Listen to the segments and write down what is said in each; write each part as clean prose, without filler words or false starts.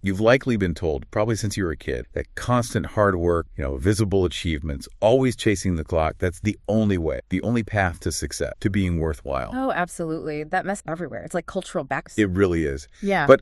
You've likely been told, probably since you were a kid, that constant hard work, visible achievements, always chasing the clock, that's the only way, the only path to success, to being worthwhile. Oh, absolutely. That mess everywhere. It's like cultural back. It really is. Yeah. But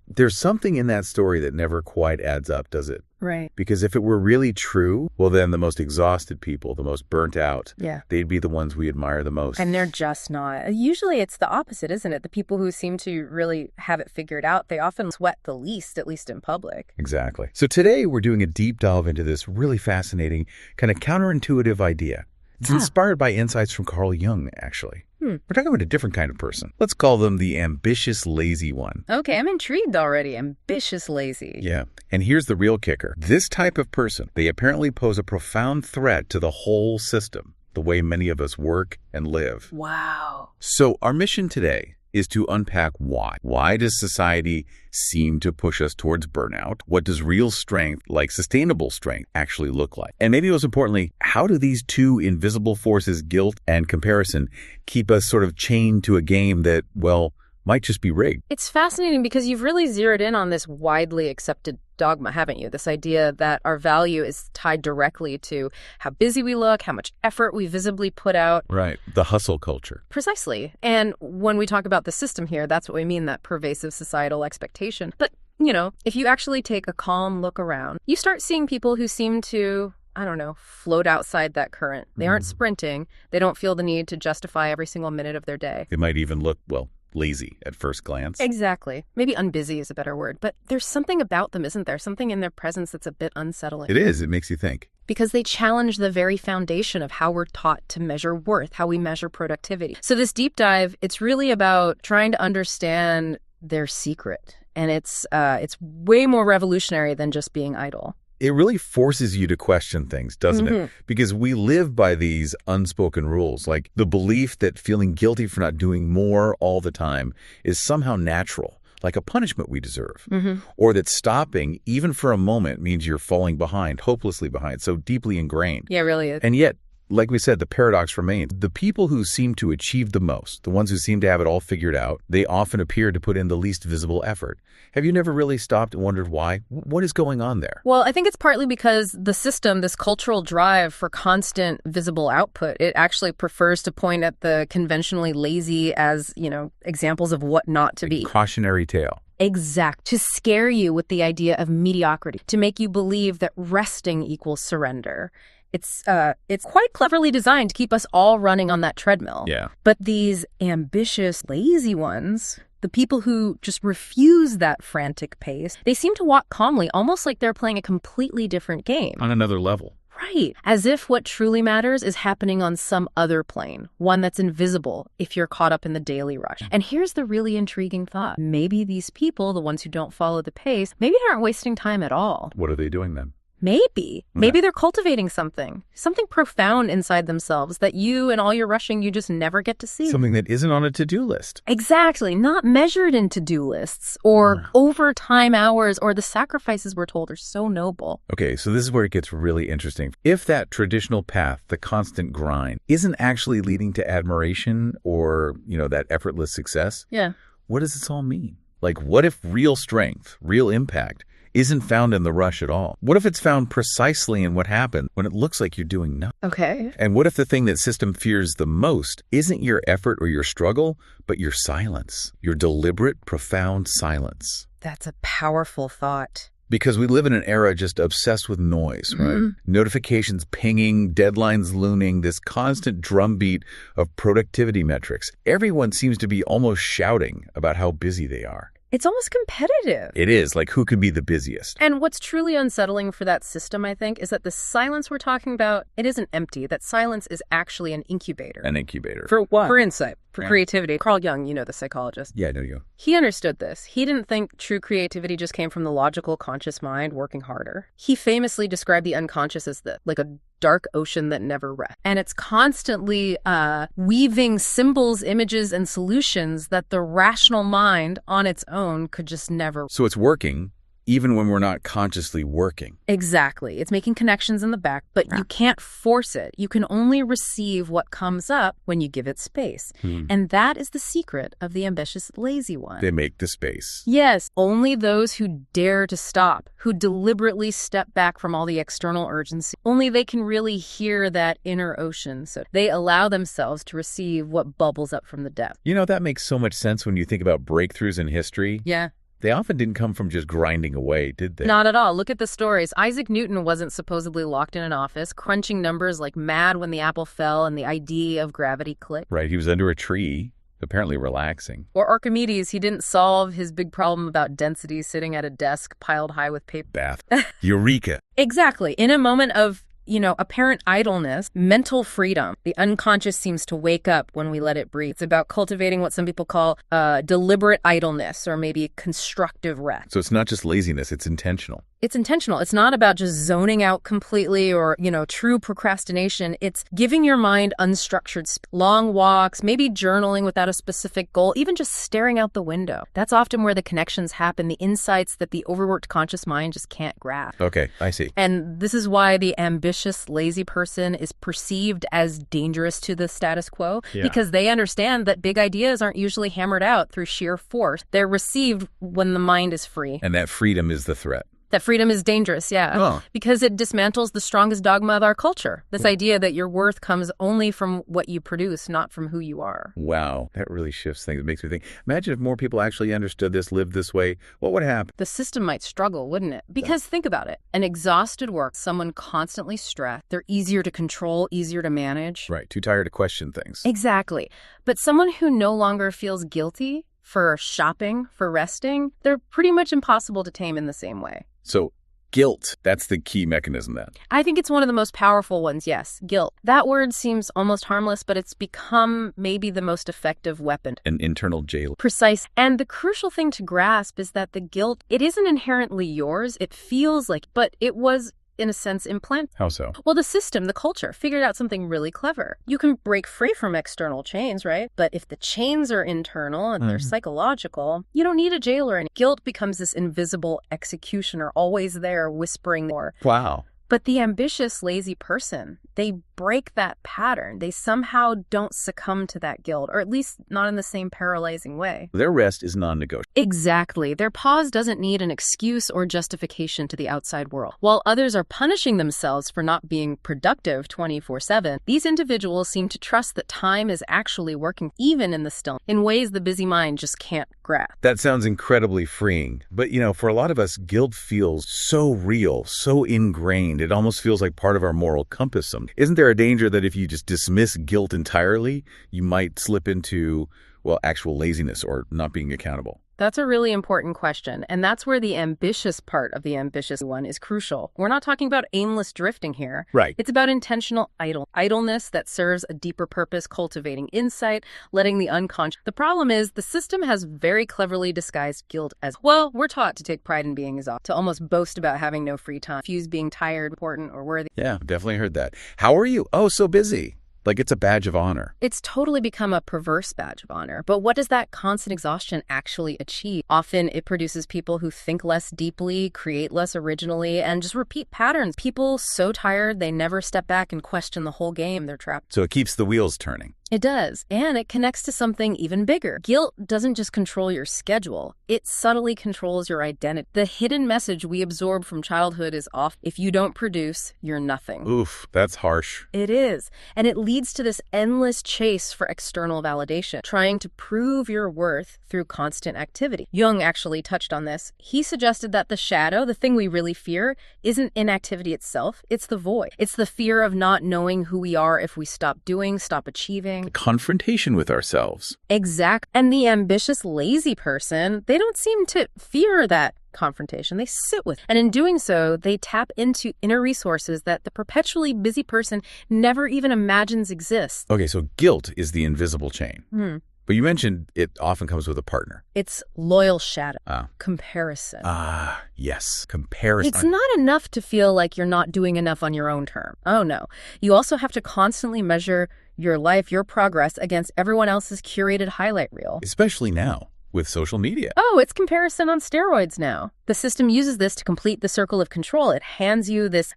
there's something in that story that never quite adds up, does it? Right. Because if it were really true, well, then the most exhausted people, the most burnt out, they'd be the ones we admire the most. And they're just not. Usually it's the opposite, isn't it? The people who seem to really have it figured out, they often sweat the least, at least in public. Exactly. So today we're doing a deep dive into this really fascinating, kind of counterintuitive idea. It's inspired by insights from Carl Jung, actually. We're talking about a different kind of person. Let's call them the ambitious lazy one. Okay, I'm intrigued already. Ambitious lazy. Yeah. And here's the real kicker. This type of person, they apparently pose a profound threat to the whole system, the way many of us work and live. Wow. So our mission today is to unpack why. Why does society seem to push us towards burnout? What does real strength, like sustainable strength, actually look like? And maybe most importantly, how do these two invisible forces, guilt and comparison, keep us sort of chained to a game that, well, might just be rigged? It's fascinating because you've really zeroed in on this widely accepted dogma, haven't you? This idea that our value is tied directly to how busy we look, how much effort we visibly put out. Right. The hustle culture. Precisely. And when we talk about the system here, that's what we mean, that pervasive societal expectation. But, if you actually take a calm look around, you start seeing people who seem to, float outside that current. They aren't sprinting. They don't feel the need to justify every single minute of their day. They might even look, lazy at first glance. Exactly. Maybe unbusy is a better word, but there's something about them, isn't there? Something in their presence that's a bit unsettling. It is. It makes you think. Because they challenge the very foundation of how we're taught to measure worth, how we measure productivity. So this deep dive, it's really about trying to understand their secret. And it's way more revolutionary than just being idle. It really forces you to question things, doesn't it? Because we live by these unspoken rules, like the belief that feeling guilty for not doing more all the time is somehow natural, like a punishment we deserve, or that stopping, even for a moment, means you're falling behind, hopelessly behind, so deeply ingrained. Yeah, it really is. And yet, like we said, the paradox remains. The people who seem to achieve the most, the ones who seem to have it all figured out, they often appear to put in the least visible effort. Have you never really stopped and wondered why? What is going on there? Well, I think it's partly because the system, this cultural drive for constant visible output, it actually prefers to point at the conventionally lazy as, examples of what not to be. Cautionary tale. Exact. To scare you with the idea of mediocrity, to make you believe that resting equals surrender. It's quite cleverly designed to keep us all running on that treadmill. Yeah. But these ambitious, lazy ones, the people who just refuse that frantic pace, they seem to walk calmly, almost like they're playing a completely different game. On another level. Right. As if what truly matters is happening on some other plane, one that's invisible if you're caught up in the daily rush. And here's the really intriguing thought. Maybe these people, the ones who don't follow the pace, maybe they aren't wasting time at all. What are they doing then? Maybe they're cultivating something profound inside themselves that you and all your rushing, you just never get to see. Something that isn't on a to-do list. Exactly. Not measured in to-do lists or overtime hours or the sacrifices we're told are so noble. Okay, so this is where it gets really interesting. If that traditional path, the constant grind, isn't actually leading to admiration or, that effortless success, what does this all mean? Like, what if real strength, real impact isn't found in the rush at all? What if it's found precisely in what happened when it looks like you're doing nothing? Okay. And what if the thing that system fears the most isn't your effort or your struggle, but your silence, your deliberate, profound silence? That's a powerful thought. Because we live in an era just obsessed with noise, right? Notifications pinging, deadlines looming, this constant drumbeat of productivity metrics. Everyone seems to be almost shouting about how busy they are. It's almost competitive. It is, like who can be the busiest. And what's truly unsettling for that system, I think, is that the silence we're talking about, it isn't empty. That silence is actually an incubator. An incubator. For what? For insight, for creativity. Carl Jung, the psychologist. Yeah, I know you. He understood this. He didn't think true creativity just came from the logical, conscious mind working harder. He famously described the unconscious as like a dark ocean that never rests. And it's constantly weaving symbols, images, and solutions that the rational mind on its own could just never. So it's working, even when we're not consciously working. Exactly. It's making connections in the back, but you can't force it. You can only receive what comes up when you give it space. And that is the secret of the ambitious lazy one. They make the space. Yes, only those who dare to stop, who deliberately step back from all the external urgency, only they can really hear that inner ocean. So they allow themselves to receive what bubbles up from the depth. You know, that makes so much sense when you think about breakthroughs in history. Yeah. They often didn't come from just grinding away, did they? Not at all. Look at the stories. Isaac Newton wasn't supposedly locked in an office, crunching numbers like mad when the apple fell and the idea of gravity clicked. Right. He was under a tree, apparently relaxing. Or Archimedes, he didn't solve his big problem about density sitting at a desk piled high with paper. Bath. Eureka. Exactly. In a moment of apparent idleness, mental freedom. The unconscious seems to wake up when we let it breathe. It's about cultivating what some people call deliberate idleness or maybe constructive rest. So it's not just laziness, it's intentional. It's intentional. It's not about just zoning out completely or, true procrastination. It's giving your mind unstructured, long walks, maybe journaling without a specific goal, even just staring out the window. That's often where the connections happen, the insights that the overworked conscious mind just can't grasp. Okay, I see. And this is why the ambitious, lazy person is perceived as dangerous to the status quo, because they understand that big ideas aren't usually hammered out through sheer force. They're received when the mind is free. And that freedom is the threat. That freedom is dangerous, because it dismantles the strongest dogma of our culture. This idea that your worth comes only from what you produce, not from who you are. Wow, that really shifts things. It makes me think, imagine if more people actually understood this, lived this way, what would happen? The system might struggle, wouldn't it? Because think about it. An exhausted work, someone constantly stressed, they're easier to control, easier to manage. Right, too tired to question things. Exactly. But someone who no longer feels guilty for shopping, for resting, they're pretty much impossible to tame in the same way. So guilt, that's the key mechanism then. I think it's one of the most powerful ones, yes, guilt. That word seems almost harmless, but it's become maybe the most effective weapon. An internal jail. Precise. And the crucial thing to grasp is that the guilt, it isn't inherently yours. It feels like, but it was, in a sense, implanted. How so? Well, the system, the culture, figured out something really clever. You can break free from external chains, right? But if the chains are internal and they're psychological, you don't need a jailer. And guilt becomes this invisible executioner, always there whispering more. Wow. But the ambitious, lazy person, they break that pattern. They somehow don't succumb to that guilt, or at least not in the same paralyzing way. Their rest is non-negotiable. Exactly. Their pause doesn't need an excuse or justification to the outside world. While others are punishing themselves for not being productive 24/7, these individuals seem to trust that time is actually working, even in the stillness, in ways the busy mind just can't grasp. That sounds incredibly freeing. But, for a lot of us, guilt feels so real, so ingrained. It almost feels like part of our moral compass. Isn't there a danger that if you just dismiss guilt entirely, you might slip into, actual laziness or not being accountable? That's a really important question, and that's where the ambitious part of the ambitious one is crucial. We're not talking about aimless drifting here. Right. It's about intentional idleness that serves a deeper purpose, cultivating insight, letting the unconscious. The problem is the system has very cleverly disguised guilt as, we're taught to take pride in being exhausted, to almost boast about having no free time, confuse being tired, important, or worthy. Yeah, definitely heard that. How are you? Oh, so busy. Like it's a badge of honor. It's totally become a perverse badge of honor. But what does that constant exhaustion actually achieve? Often it produces people who think less deeply, create less originally, and just repeat patterns. People so tired they never step back and question the whole game. They're trapped. So it keeps the wheels turning. It does, and it connects to something even bigger. Guilt doesn't just control your schedule, it subtly controls your identity. The hidden message we absorb from childhood is off. If you don't produce, you're nothing. Oof, that's harsh. It is, and it leads to this endless chase for external validation, trying to prove your worth through constant activity. Jung actually touched on this. He suggested that the shadow, the thing we really fear, isn't inactivity itself, it's the void. It's the fear of not knowing who we are if we stop doing, stop achieving. The confrontation with ourselves. Exact. And the ambitious, lazy person, they don't seem to fear that confrontation. They sit with it. And in doing so, they tap into inner resources that the perpetually busy person never even imagines exist. Okay, so guilt is the invisible chain. But you mentioned it often comes with a partner. It's loyal shadow. Comparison. Yes. Comparison. It's not enough to feel like you're not doing enough on your own term. Oh, no. You also have to constantly measure your life, your progress against everyone else's curated highlight reel. Especially now, with social media. Oh, it's comparison on steroids now. The system uses this to complete the circle of control. It hands you this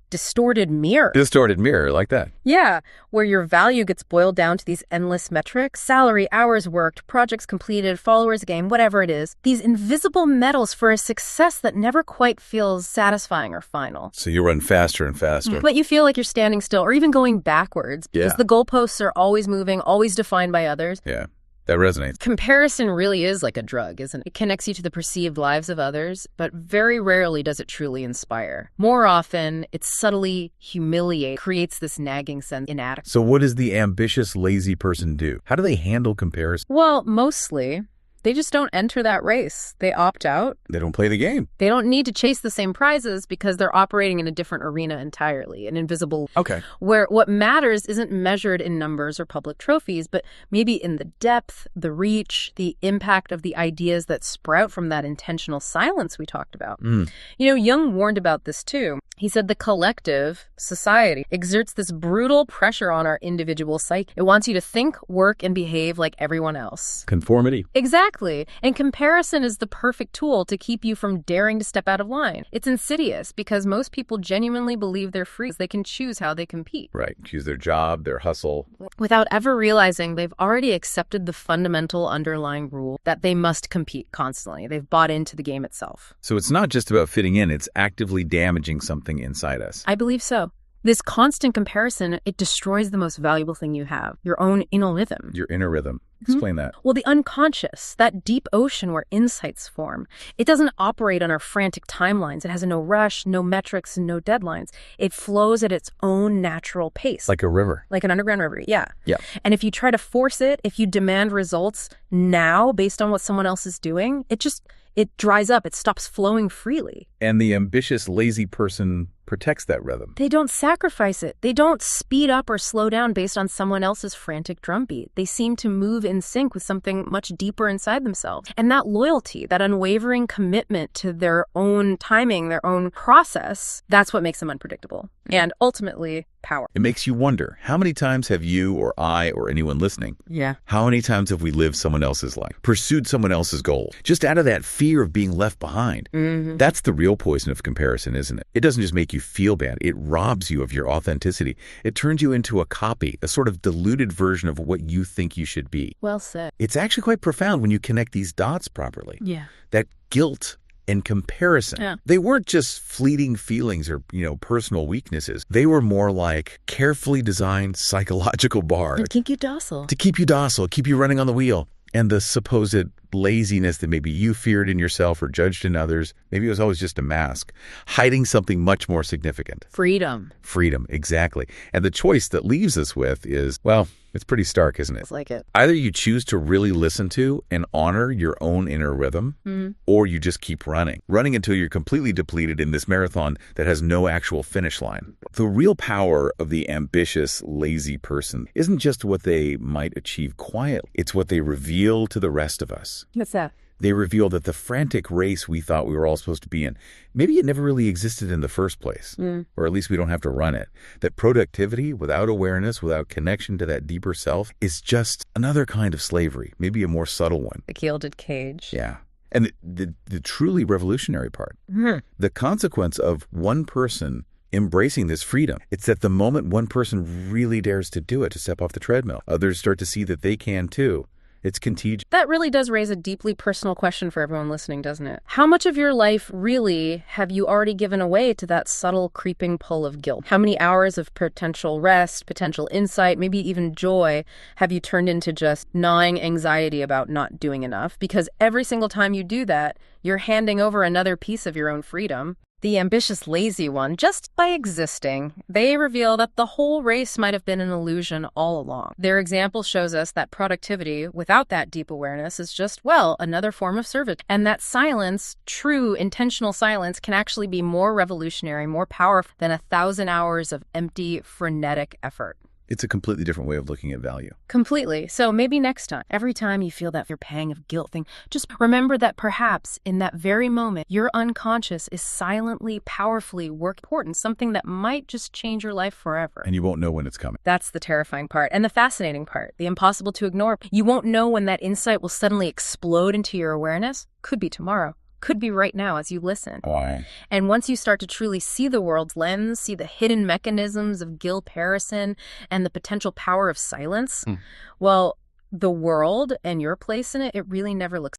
distorted mirror. Distorted mirror, like that. Yeah, where your value gets boiled down to these endless metrics: salary, hours worked, projects completed, followers gained, whatever it is. These invisible medals for a success that never quite feels satisfying or final. So you run faster and faster. But you feel like you're standing still or even going backwards because the goalposts are always moving, always defined by others. Yeah. That resonates. Comparison really is like a drug, isn't it? It connects you to the perceived lives of others, but very rarely does it truly inspire. More often, it subtly humiliates, creates this nagging sense of inadequacy. So what does the ambitious, lazy person do? How do they handle comparison? Well, mostly, they just don't enter that race. They opt out. They don't play the game. They don't need to chase the same prizes because they're operating in a different arena entirely, an invisible. Okay. Where what matters isn't measured in numbers or public trophies, but maybe in the depth, the reach, the impact of the ideas that sprout from that intentional silence we talked about. You know, Jung warned about this too. He said the collective, society, exerts this brutal pressure on our individual psyche. It wants you to think, work, and behave like everyone else. Conformity. Exactly. And comparison is the perfect tool to keep you from daring to step out of line. It's insidious because most people genuinely believe they're free. They can choose how they compete. Right. Choose their job, their hustle. Without ever realizing they've already accepted the fundamental underlying rule that they must compete constantly. They've bought into the game itself. So it's not just about fitting in. It's actively damaging something inside us. I believe so. This constant comparison, it destroys the most valuable thing you have, your own inner rhythm. Your inner rhythm. Explain that. Well, the unconscious, that deep ocean where insights form, it doesn't operate on our frantic timelines. It has no rush, no metrics, and no deadlines. It flows at its own natural pace. Like a river. Like an underground river, yeah. Yeah. And if you try to force it, if you demand results now based on what someone else is doing, it dries up. It stops flowing freely. And the ambitious, lazy person protects that rhythm. They don't sacrifice it. They don't speed up or slow down based on someone else's frantic drumbeat. They seem to move in sync with something much deeper inside themselves. And that loyalty, that unwavering commitment to their own timing, their own process, that's what makes them unpredictable. And ultimately, power. It makes you wonder, how many times have you or I or anyone listening, how many times have we lived someone else's life, pursued someone else's goal, just out of that fear of being left behind? That's the real poison of comparison, isn't it? It doesn't just make you feel bad. It robs you of your authenticity. It turns you into a copy, a sort of diluted version of what you think you should be. Well said. It's actually quite profound when you connect these dots properly. Yeah. That guilt and comparison, they weren't just fleeting feelings or, personal weaknesses. They were more like carefully designed psychological bars. To keep you docile. To keep you docile, keep you running on the wheel. And the supposed laziness that maybe you feared in yourself or judged in others, maybe it was always just a mask, hiding something much more significant. Freedom. Freedom, exactly. And the choice that leaves us with is, well, it's pretty stark, isn't it? It's like it. Either you choose to really listen to and honor your own inner rhythm, or you just keep running until you're completely depleted in this marathon that has no actual finish line. The real power of the ambitious, lazy person isn't just what they might achieve quietly. It's what they reveal to the rest of us. What's that? They reveal that the frantic race we thought we were all supposed to be in, maybe it never really existed in the first place, or at least we don't have to run it. That productivity without awareness, without connection to that deeper self, is just another kind of slavery, maybe a more subtle one. The gilded cage. Yeah. And the truly revolutionary part, the consequence of one person embracing this freedom, it's that the moment one person really dares to do it, to step off the treadmill, others start to see that they can too. It's contagious. That really does raise a deeply personal question for everyone listening, doesn't it? How much of your life really have you already given away to that subtle creeping pull of guilt? How many hours of potential rest, potential insight, maybe even joy have you turned into just gnawing anxiety about not doing enough? Because every single time you do that, you're handing over another piece of your own freedom. The ambitious, lazy one, just by existing, they reveal that the whole race might have been an illusion all along. Their example shows us that productivity, without that deep awareness, is just, another form of servitude. And that silence, true, intentional silence, can actually be more revolutionary, more powerful than 1,000 hours of empty, frenetic effort. It's a completely different way of looking at value. Completely. So maybe next time, every time you feel that pang of guilt thing, just remember that perhaps in that very moment, your unconscious is silently, powerfully working towards something that might just change your life forever. And you won't know when it's coming. That's the terrifying part. And the fascinating part, the impossible to ignore. You won't know when that insight will suddenly explode into your awareness. Could be tomorrow. Could be right now as you listen. Why? And once you start to truly see the world's lens, see the hidden mechanisms of guilt-parison and the potential power of silence, well, the world and your place in it, it really never looks